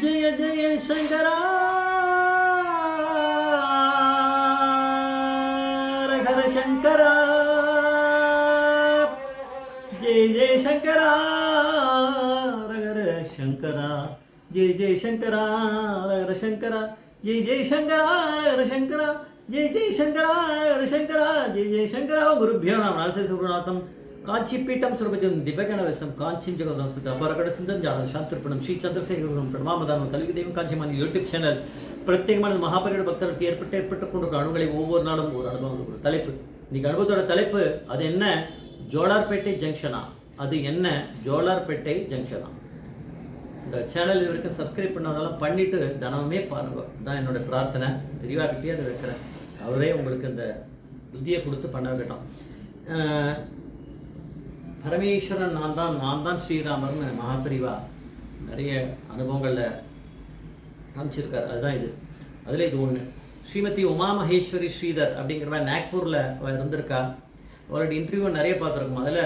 ஜெய ஜெய சங்கரா ஹர சங்கரா ஜெய ஜெய சங்கரா ஹர சங்கரா ஜெய ஜெய சங்கரா ஹர சங்கரா ஜெய ஜெய சங்கரா ஹர சங்கரா ஜெய ஜெய சங்கரா ஹர சங்கரா ஜெய ஜெய சங்கரா குருபியோ நமः நாசே சுப்ரநாதம் कांचीपीठम सर्वजन दिव्यगणवेशम कांचीम जगदम सुधा परगड़ सिंधन जान शांतिर्पणम श्री चंद्रशेखरम प्रणमामदान कलियुगदेव कांचीमान यूट्यूब चैनल பிரத்யேகமான மகாபரிட பக்தர்களுக்கு ஏற்பட்டு கொண்ட அனுபவங்களை ஒவ்வொரு நாளும் ஒரு அனுபவம் ஒரு தலைப்பு. இன்னைக்கு அனுபவத்தோட தலைப்பு அது என்ன? ஜோலார்பேட்டை ஜங்ஷனா. அது என்ன ஜோலார்பேட்டை ஜங்ஷனா? இந்த சேனல் இது வரைக்கும் சப்ஸ்கிரைப் பண்ணாலும் பண்ணிட்டு தினமுமே பாருங்க. தான் என்னோட பிரார்த்தனை. பெரியவாகிட்டே அதை வைக்கிறேன். அவரே உங்களுக்கு இந்த புத்தியை கொடுத்து பண்ண வைக்கட்டும். பரமேஸ்வரன் நான் தான் ஸ்ரீராமர்னு மகாபரிவா நிறைய அனுபவங்களில் காமிச்சிருக்கார். அதுதான் இது. அதில் இது ஒன்று. ஸ்ரீமதி உமா மகேஸ்வரி ஸ்ரீதர் அப்படிங்கிறவ நாக்பூரில் இருந்திருக்கா. அவரோட இன்டர்வியூ நிறைய பார்த்துருக்கோம். அதில்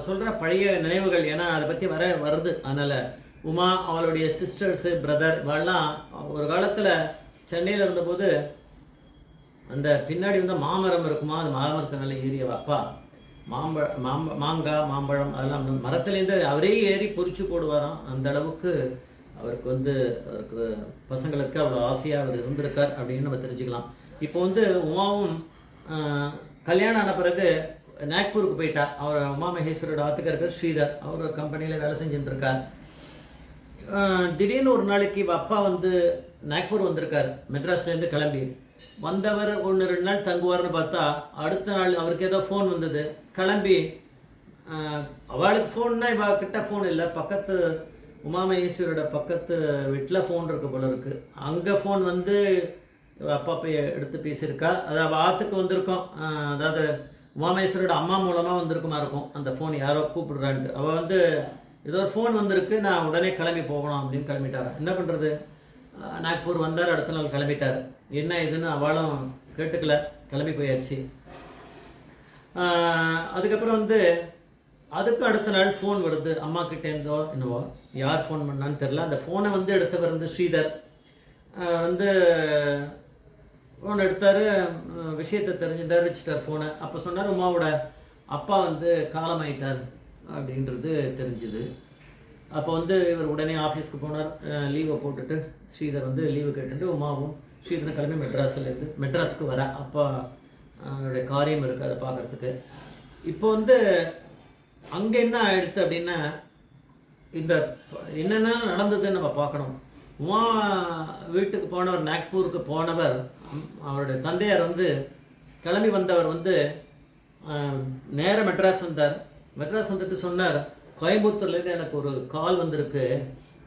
சொல்கிற பழைய நினைவுகள், ஏன்னா அதை பற்றி வருது. அதனால் உமா அவளுடைய சிஸ்டர்ஸு பிரதர் இவெல்லாம் ஒரு காலத்தில் சென்னையில் இருந்தபோது அந்த பின்னாடி வந்து மாமரம் இருக்குமா, அது மாமரத்து மேலே ஏறிய அப்பா மாங்காய் மாம்பழம் அதெல்லாம் மரத்துலேருந்து அவரே ஏறி பொறிச்சு போடுவாராம். அந்த அளவுக்கு அவருக்கு பசங்களுக்கு அவ்வளோ ஆசையாக அவர் இருந்திருக்கார் அப்படின்னு நம்ம தெரிஞ்சுக்கலாம். இப்போ உமாவும் கல்யாணம் ஆன பிறகு நாக்பூருக்கு போயிட்டா. அவர் உமா மகேஸ்வரோட ஆத்துக்கார் பேர் ஸ்ரீதர். அவர் கம்பெனியில் வேலை செஞ்சுட்டுருக்கார். திடீர்னு ஒரு நாளைக்கு அப்பா நாக்பூர் வந்திருக்கார். மெட்ராஸ்லேருந்து கிளம்பி வந்தவர் 1-2 நாள் தங்குவார்னு பார்த்தா அடுத்த நாள் அவருக்கு ஏதோ ஃபோன் வந்தது. கிளம்பி அவளுக்கு ஃபோன்னா கிட்ட ஃபோன் இல்லை, பக்கத்து உமா மகேஸ்வரோட பக்கத்து வீட்டில் ஃபோன் இருக்கு போல இருக்குது. அங்கே ஃபோன் அப்பா போய் எடுத்து பேசியிருக்கா. அது அவள் ஆற்றுக்கு வந்திருக்கோம். அதாவது உமா மகேஸ்வரோட அம்மா மூலமாக வந்திருக்குமா இருக்கும். அந்த ஃபோன் யாரோ கூப்பிடுறான்ட்டு அவள் ஏதோ ஒரு ஃபோன் வந்திருக்கு, நான் உடனே கிளம்பி போகணும் அப்படின்னு கிளம்பிட்டாரா. என்ன பண்ணுறது, நாக்பூர் வந்தார், அடுத்த நாள் கிளம்பிட்டார். என்ன இதுன்னு அவளும் கேட்டுக்கல, கிளம்பி போயாச்சு. அதுக்கப்புறம் அதுக்கு அடுத்த நாள் ஃபோன் வருது அம்மா கிட்டேருந்தோ என்னவோ, யார் ஃபோன் பண்ணான்னு தெரில. அந்த ஃபோனை எடுத்தவர் ஸ்ரீதர் ஃபோன் எடுத்தார். விஷயத்தை தெரிஞ்சுட்டார், வச்சுட்டார் ஃபோனை. அப்போ சொன்னார் உமாவோட அப்பா காலமாயிட்டார் அப்படின்றது தெரிஞ்சுது. அப்போ இவர் உடனே ஆஃபீஸ்க்கு போனார். லீவை போட்டுட்டு ஸ்ரீதர் லீவு கேட்டுட்டு உமாவும் ஸ்ரீதர் கிளம்பி மெட்ராஸுக்கு வர. அப்பா அவருடைய காரியம் இருக்குது, அதை பார்க்குறதுக்கு. இப்போ அங்கே என்ன ஆயிடுத்து அப்படின்னா, இந்த என்னென்ன நடந்ததுன்னு நம்ம பார்க்கணும். உமா வீட்டுக்கு போனவர், நாக்பூருக்கு போனவர், அவருடைய தந்தையார் கிளம்பி வந்தவர் நேராக மெட்ராஸ் வந்தார். மெட்ராஸ் வந்துட்டு சொன்னார், கோயம்புத்தூர்லேருந்து எனக்கு ஒரு கால் வந்திருக்கு,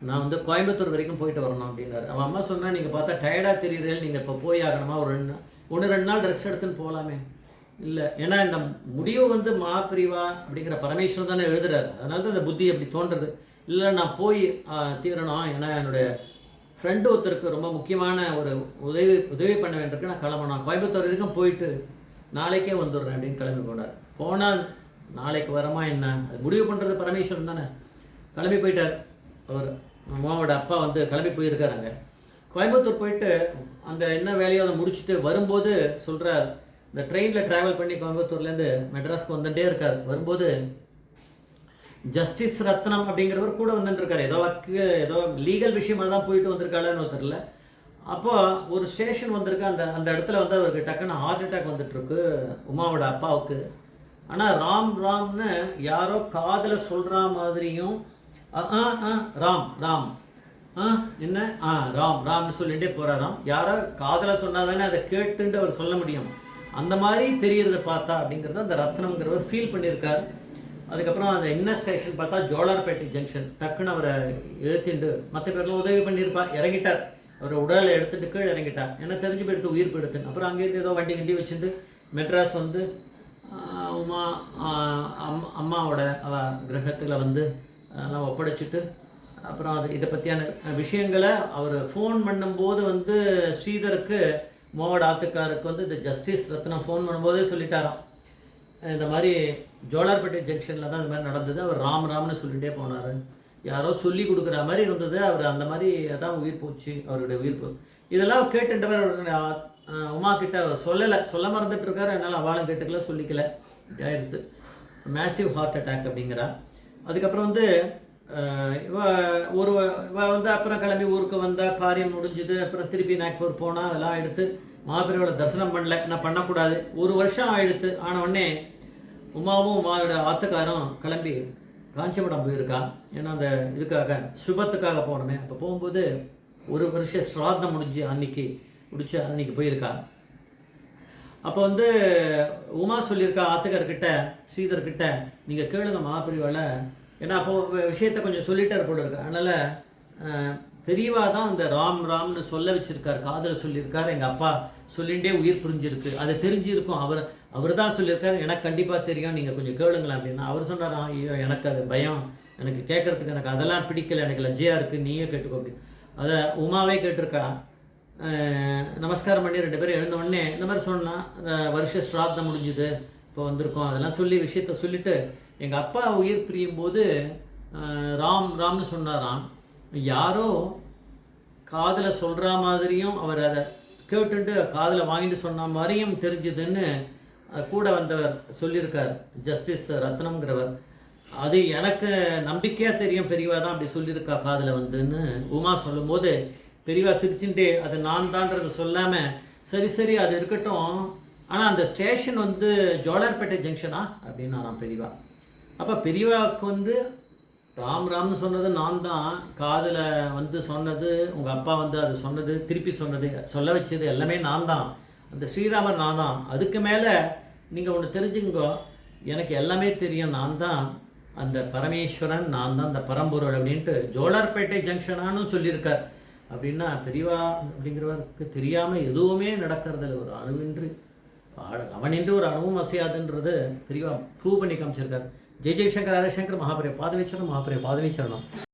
நான் கோயம்புத்தூர் வரைக்கும் போயிட்டு வரணும் அப்படின்னாரு. அவன் அம்மா சொன்னால், நீங்கள் பார்த்தா டயர்டாக தெரியுறேன், நீங்கள் இப்போ போய் ஆகணுமா, ஒரு 1-2 நாள் ரெஸ்ட் எடுத்துன்னு போகலாமே. இல்லை, ஏன்னா இந்த முடிவு மகாபிரிவா அப்படிங்கிற பரமேஸ்வரன் தானே எழுதுறாரு. அதனால தான் இந்த புத்தி அப்படி தோன்றுறது. இல்லை, நான் போய் தீரணும், ஏன்னா என்னுடைய ஃப்ரெண்டு ஒருத்தருக்கு ரொம்ப முக்கியமான ஒரு உதவி பண்ண வேண்டியிருக்கு, நான் கிளம்பணும், கோயம்புத்தூர் வரைக்கும் போயிட்டு நாளைக்கே வந்துடுறேன் அப்படின்னு கிளம்பி போனார். போனால் நாளைக்கு வரமா என்ன, அது முடிவு பண்ணுறது பரமேஸ்வரன் தானே. கிளம்பி போயிட்டார். அவர் அம்மாவோட அப்பா கிளம்பி போயிருக்கார். அங்கே கோயம்புத்தூர் போயிட்டு அந்த என்ன வேலையோ அதை முடிச்சுட்டு வரும்போது சொல்கிறார், இந்த ட்ரெயினில் ட்ராவல் பண்ணி கோயம்புத்தூர்லேருந்து மெட்ராஸ்க்கு வந்துட்டே இருக்கார். வரும்போது ஜஸ்டிஸ் ரத்னம் அப்படிங்கிறவர் கூட வந்துட்டுருக்கார். ஏதோ லீகல் விஷயமாக தான் போயிட்டு வந்திருக்காளன்னு தெரியல. அப்போது ஒரு ஸ்டேஷன் வந்திருக்கு. அந்த இடத்துல அவருக்கு டக்குன்னு ஹார்ட் அட்டாக் வந்துட்டுருக்கு உமாவோட அப்பாவுக்கு. ஆனால் ராம்னு யாரோ காதில் சொல்கிற மாதிரியும் ராம் என்ன ராம்னு சொல்லிகிட்டே போகிறாராம். யாரோ காதில் சொன்னால் தானே அதை கேட்டுன்ட்டு அவர் சொல்ல முடியும். அந்த மாதிரி தெரியறதை பார்த்தா அப்படிங்கிறத அந்த ரத்னம்ங்கிறவர் ஃபீல் பண்ணியிருக்கார். அதுக்கப்புறம் அந்த என்ன ஸ்டேஷன் பார்த்தா ஜோலார்பேட்டை ஜங்ஷன். டக்குன்னு அவரை எழுத்திட்டு மற்ற பேர்லாம் உதவி பண்ணியிருப்பா. இறங்கிட்டார். அவரை உடலை எடுத்துகிட்டு கீழே இறங்கிட்டார். ஏன்னா தெரிஞ்சு போயிடுத்து உயிர் போயிடுத்துன்னு. அப்புறம் அங்கேருந்து ஏதோ வண்டி வச்சுட்டு மெட்ராஸ் உமா அம்மாவோட கிரகத்தில் அதெல்லாம் ஒப்படைச்சிட்டு அப்புறம் இதை பற்றியான விஷயங்களை அவர் ஃபோன் பண்ணும்போது ஸ்ரீதருக்கு உமாவோட ஆத்துக்காருக்கு இந்த ஜஸ்டிஸ் ரத்னம் ஃபோன் பண்ணும்போதே சொல்லிட்டாராம், இந்த மாதிரி ஜோலார்பேட்டை ஜங்ஷனில் தான் இந்த மாதிரி நடந்தது. அவர் ராம்னு சொல்லிகிட்டே போனார். யாரோ சொல்லி கொடுக்குற மாதிரி இருந்தது. அவர் அந்த மாதிரி அதான் உயிர் போச்சு, அவருடைய உயிர் போ இதெல்லாம் கேட்டுன்றவர் உமா கிட்ட அவர் சொல்லலை, சொல்ல மறந்துட்டு இருக்காரு. அதனால் அவளும் கேட்டுக்கல, சொல்லிக்கல, ஆயிடுது. மேசிவ் ஹார்ட் அட்டாக் அப்படிங்கிறா. அதுக்கப்புறம் வந்து இவ வந்து அப்புறம் கிளம்பி ஊருக்கு வந்தால் காரியம் முடிஞ்சுது. அப்புறம் திருப்பி நாக்பூர் போனால் அதெல்லாம் எடுத்து மகாபெரிவாளை தரிசனம் பண்ணல, நான் பண்ணக்கூடாது. 1 வருஷம் ஆயிடுத்து. ஆன உடனே உமாவும் உமாவோட ஆத்துக்காரும் கிளம்பி காஞ்சிபுரம் போயிருக்கா. ஏன்னா அந்த இதுக்காக சுபத்துக்காக போகணுமே. அப்போ போகும்போது 1 வருஷம் ஸ்ராத்தம் முடிச்சு அன்னைக்கு போயிருக்கா. அப்போ வந்து உமா சொல்லியிருக்கா ஆத்துக்கார்கிட்ட, ஸ்ரீதர்கிட்ட, நீங்கள் கேளுங்க மகாபெரிவாளை. ஏன்னா அப்போது விஷயத்தை கொஞ்சம் சொல்லிட்டார் போல இருக்கு. அதனால் பெரியவா தான் அந்த ராம்னு சொல்ல வச்சுருக்கார், காதில் சொல்லியிருக்கார். எங்கள் அப்பா சொல்லிகிட்டே உயிர் புரிஞ்சிருக்கு, அது தெரிஞ்சிருக்கும். அவர் தான் சொல்லியிருக்கார், எனக்கு கண்டிப்பாக தெரியும், நீங்கள் கொஞ்சம் கேளுங்களேன் அப்படின்னா. அவர் சொன்னாராம், ஐயோ எனக்கு அது பயம், எனக்கு கேட்குறதுக்கு எனக்கு அதெல்லாம் பிடிக்கல, எனக்கு லஜ்ஜையாக இருக்குது, நீயே கேட்டுக்கோ அப்படி. அதை உமாவே கேட்டிருக்கா. நமஸ்காரம் பண்ணி 2 பேரும் எழுந்தவுடனே இந்த மாதிரி சொன்னால், அந்த வருஷ ஸ்ராத்தம் முடிஞ்சுது, இப்போ வந்திருக்கோம், அதெல்லாம் சொல்லி விஷயத்த சொல்லிவிட்டு, எங்கள் அப்பா உயிர் பிரியும் போது ராம்னு சொன்னாராம். யாரோ காதில் சொல்கிற மாதிரியும் அவர் அதை கேட்டுட்டு காதில் வாங்கிட்டு சொன்ன மாதிரியும் தெரிஞ்சுதுன்னு கூட வந்தவர் சொல்லியிருக்கார், ஜஸ்டிஸ் ரத்னம்ங்கிறவர். அது எனக்கு நம்பிக்கையாக தெரியும், பெரியவா தான் அப்படி சொல்லியிருக்கா காதில் வந்துன்னு உமா சொல்லும்போது பெரியவா சிரிச்சுட்டு அது நான் தான்றது சொல்லாமல், சரி அது இருக்கட்டும், ஆனால் அந்த ஸ்டேஷன் வந்து ஜோலார்பேட்டை ஜங்ஷனா அப்படின்னா நான் பெரியவா. அப்போ பெரியவாவுக்கு வந்து ராம்னு சொன்னது நான் தான், காதில் வந்து சொன்னது உங்கள் அப்பா வந்து அது சொன்னது, திருப்பி சொன்னது, சொல்ல வச்சது எல்லாமே நான் தான், அந்த ஸ்ரீராமர் நான் தான். அதுக்கு மேலே நீங்கள் ஒன்று தெரிஞ்சுங்கோ, எனக்கு எல்லாமே தெரியும், நான் தான் அந்த பரமேஸ்வரன், நான் தான் அந்த பரம்பொருள் அப்படின்ட்டு ஜோலார்பேட்டை ஜங்ஷனானு சொல்லியிருக்கார். அப்படின்னா பெரியவா அப்படிங்கிறவருக்கு தெரியாமல் எதுவுமே நடக்கிறதில்ல, ஒரு அணுவின்றி அவனின்றி ஒரு அணுவும் அசையாதுன்றது பெரியவா ப்ரூவ் பண்ணி காமிச்சிருக்கார். ஜெய் ஜெய்சங்கர் ஹரசங்கர் மகாபெரிய பாதவீச்சரணம்.